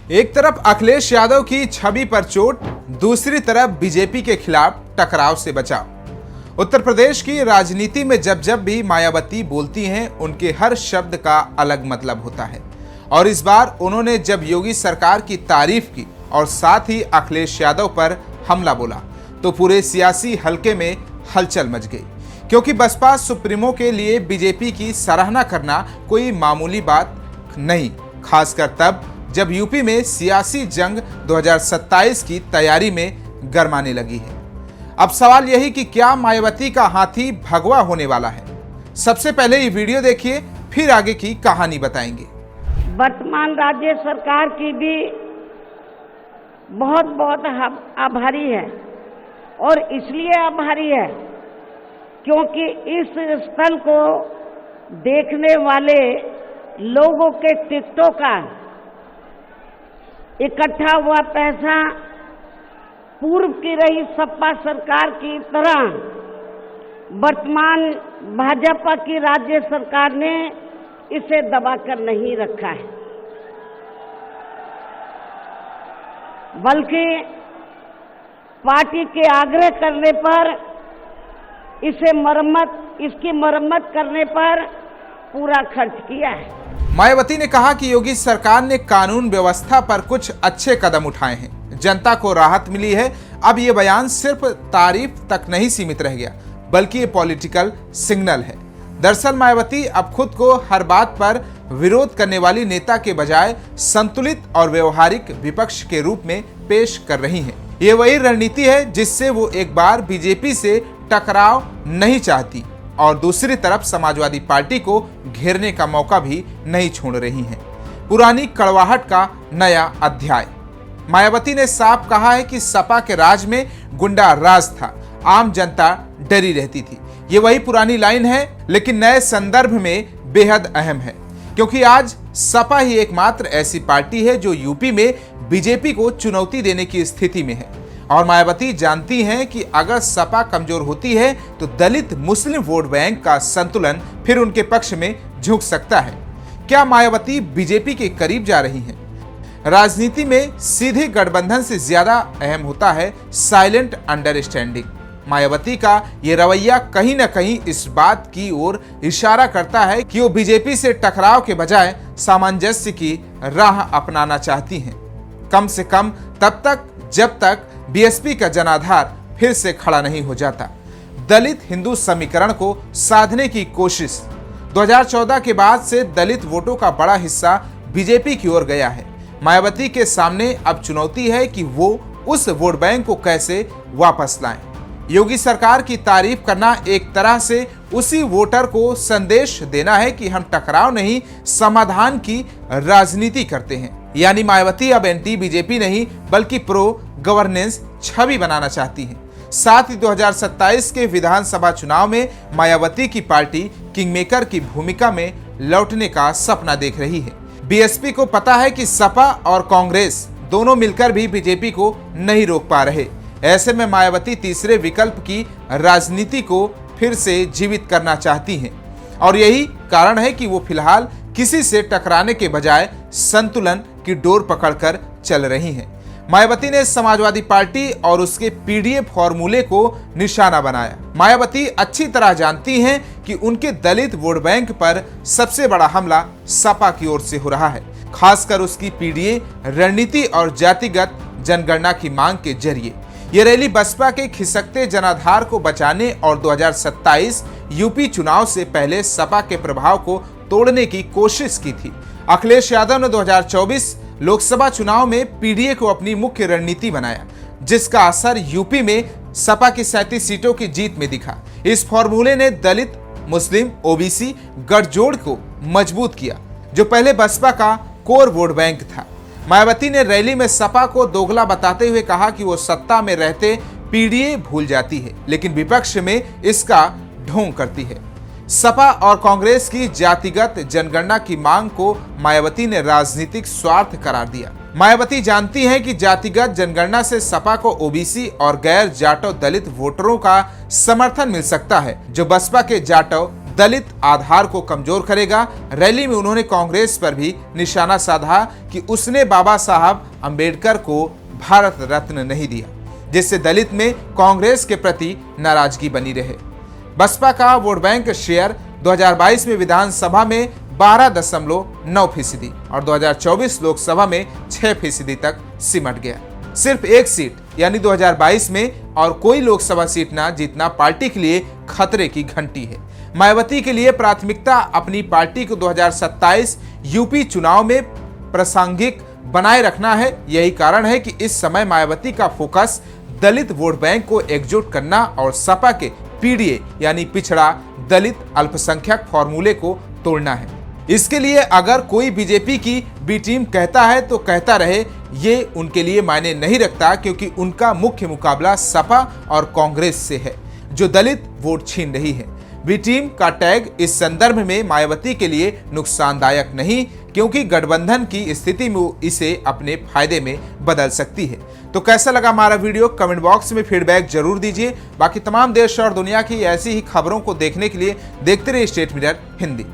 एक तरफ अखिलेश यादव की छवि पर चोट, दूसरी तरफ बीजेपी के खिलाफ टकराव से बचाव। उत्तर प्रदेश की राजनीति में जब जब भी मायावती बोलती हैं, उनके हर शब्द का अलग मतलब होता है। और इस बार उन्होंने जब योगी सरकार की तारीफ की और साथ ही अखिलेश यादव पर हमला बोला, तो पूरे सियासी हलके में हलचल मच गई। क्योंकि बसपा सुप्रीमो के लिए बीजेपी की सराहना करना कोई मामूली बात नहीं, खासकर तब जब यूपी में सियासी जंग 2027 की तैयारी में गरमाने लगी है। अब सवाल यही कि क्या मायावती का हाथी भगवा होने वाला है? सबसे पहले ये वीडियो देखिए, फिर आगे की कहानी बताएंगे। वर्तमान राज्य सरकार की भी बहुत बहुत आभारी है, और इसलिए आभारी है क्योंकि इस स्थल को देखने वाले लोगों के टिकटों का इकट्ठा हुआ पैसा पूर्व की रही सपा सरकार की तरह वर्तमान भाजपा की राज्य सरकार ने इसे दबाकर नहीं रखा है, बल्कि पार्टी के आग्रह करने पर इसकी मरम्मत करने पर पूरा खर्च किया है। मायावती ने कहा कि योगी सरकार ने कानून व्यवस्था पर कुछ अच्छे कदम उठाए हैं, जनता को राहत मिली है। अब ये बयान सिर्फ तारीफ तक नहीं सीमित रह गया, बल्कि ये पॉलिटिकल सिग्नल है। दरअसल मायावती अब खुद को हर बात पर विरोध करने वाली नेता के बजाय संतुलित और व्यवहारिक विपक्ष के रूप में पेश कर रही हैं। ये वही रणनीति है जिससे वो एक बार बीजेपी से टकराव नहीं चाहती और दूसरी तरफ समाजवादी पार्टी को घेरने का मौका भी नहीं छोड़ रही हैं। पुरानी कड़वाहट का नया अध्याय। मायावती ने साफ कहा है कि सपा के राज में गुंडा राज था, आम जनता डरी रहती थी। ये वही पुरानी लाइन है, लेकिन नए संदर्भ में बेहद अहम है, क्योंकि आज सपा ही एकमात्र ऐसी पार्टी है जो यूपी में बीजेपी को चुनौती देने की स्थिति में है। और मायावती जानती हैं कि अगर सपा कमजोर होती है तो दलित मुस्लिम वोट बैंक का संतुलन फिर उनके पक्ष में झुक सकता है। क्या मायावती बीजेपी के करीब जा रही हैं? राजनीति में सीधे गठबंधन से ज्यादा अहम होता है साइलेंट अंडरस्टैंडिंग। मायावती का ये रवैया कहीं न कहीं इस बात की ओर इशारा करता है कि वो बीजेपी से टकराव के बजाय सामंजस्य की राह अपनाना चाहती हैं, कम से कम तब तक जब तक बीएसपी का जनाधार फिर से खड़ा नहीं हो जाता। दलित हिंदू समीकरण को साधने की कोशिश। 2014 के बाद से दलित वोटों का बड़ा हिस्सा बीजेपी की ओर गया है। मायावती के सामने अब चुनौती है कि वो उस वोट बैंक को कैसे वापस लाएं। योगी सरकार की तारीफ करना एक तरह से उसी वोटर को संदेश देना है कि हम टकराव नहीं, समाधान की राजनीति करते हैं। यानी मायावती अब एंटी बीजेपी नहीं बल्कि प्रो गवर्नेंस छवि बनाना चाहती हैं। साथ ही 2027 के विधानसभा चुनाव में मायावती की पार्टी किंगमेकर की भूमिका में लौटने का सपना देख रही है। बीएसपी को पता है कि सपा और कांग्रेस दोनों मिलकर भी बीजेपी को नहीं रोक पा रहे। ऐसे में मायावती तीसरे विकल्प की राजनीति को फिर से जीवित करना चाहती हैं, और यही कारण है कि वो फिलहाल किसी से टकराने के बजाय संतुलन की डोर पकड़कर चल रही हैं। मायावती ने समाजवादी पार्टी और उसके पीडीए फॉर्मूले को निशाना बनाया। मायावती अच्छी तरह जानती हैं कि उनके दलित वोट बैंक पर सबसे बड़ा हमला सपा की ओर से हो रहा है, खासकर उसकी पीडीए रणनीति और जातिगत जनगणना की मांग के जरिए। ये रैली बसपा के खिसकते जनाधार को बचाने और 2027 यूपी चुनाव से पहले सपा के प्रभाव को तोड़ने की कोशिश की थी। अखिलेश यादव ने 2024 लोकसभा चुनाव में पीडीए को अपनी मुख्य रणनीति बनाया, जिसका असर यूपी में सपा की 37 सीटों की जीत में दिखा। इस फॉर्मूले ने दलित, मुस्लिम, ओबीसी गठजोड़ को मजबूत किया, जो पहले बसपा का कोर वोट बैंक था। मायावती ने रैली में सपा को दोगला बताते हुए कहा कि वो सत्ता में रहते पीडीए भूल जाती है, लेकिन विपक्ष में इसका ढोंग करती है। सपा और कांग्रेस की जातिगत जनगणना की मांग को मायावती ने राजनीतिक स्वार्थ करार दिया। मायावती जानती हैं कि जातिगत जनगणना से सपा को ओबीसी और गैर जाटव दलित वोटरों का समर्थन मिल सकता है, जो बसपा के जाटव दलित आधार को कमजोर करेगा। रैली में उन्होंने कांग्रेस पर भी निशाना साधा कि उसने बाबा साहब अंबेडकर को भारत रत्न नहीं दिया, जिससे दलित में कांग्रेस के प्रति नाराजगी बनी रहे। बसपा का वोट बैंक शेयर 2022 में विधानसभा में 12.9% और 2024 लोकसभा में 6% तक सिमट गया। सिर्फ एक सीट यानी 2022 में और कोई लोकसभा सीट ना जीतना पार्टी के लिए खतरे की घंटी है। मायावती के लिए प्राथमिकता अपनी पार्टी को 2027 यूपी चुनाव में प्रासंगिक बनाए रखना है। यही कारण है कि इस समय मायावती का फोकस दलित वोट बैंक को एकजुट करना और सपा के पीडीए यानी पिछड़ा दलित अल्पसंख्यक फॉर्मूले को तोड़ना है। इसके लिए अगर कोई बीजेपी की बी टीम कहता है तो कहता रहे, ये उनके लिए मायने नहीं रखता, क्योंकि उनका मुख्य मुकाबला सपा और कांग्रेस से है जो दलित वोट छीन रही है। बी टीम का टैग इस संदर्भ में मायावती के लिए नुकसानदायक नहीं, क्योंकि गठबंधन की स्थिति में इसे अपने फायदे में बदल सकती है। तो कैसा लगा हमारा वीडियो, कमेंट बॉक्स में फीडबैक जरूर दीजिए। बाकी तमाम देश और दुनिया की ऐसी ही खबरों को देखने के लिए देखते रहिए स्टेट मिरर हिंदी।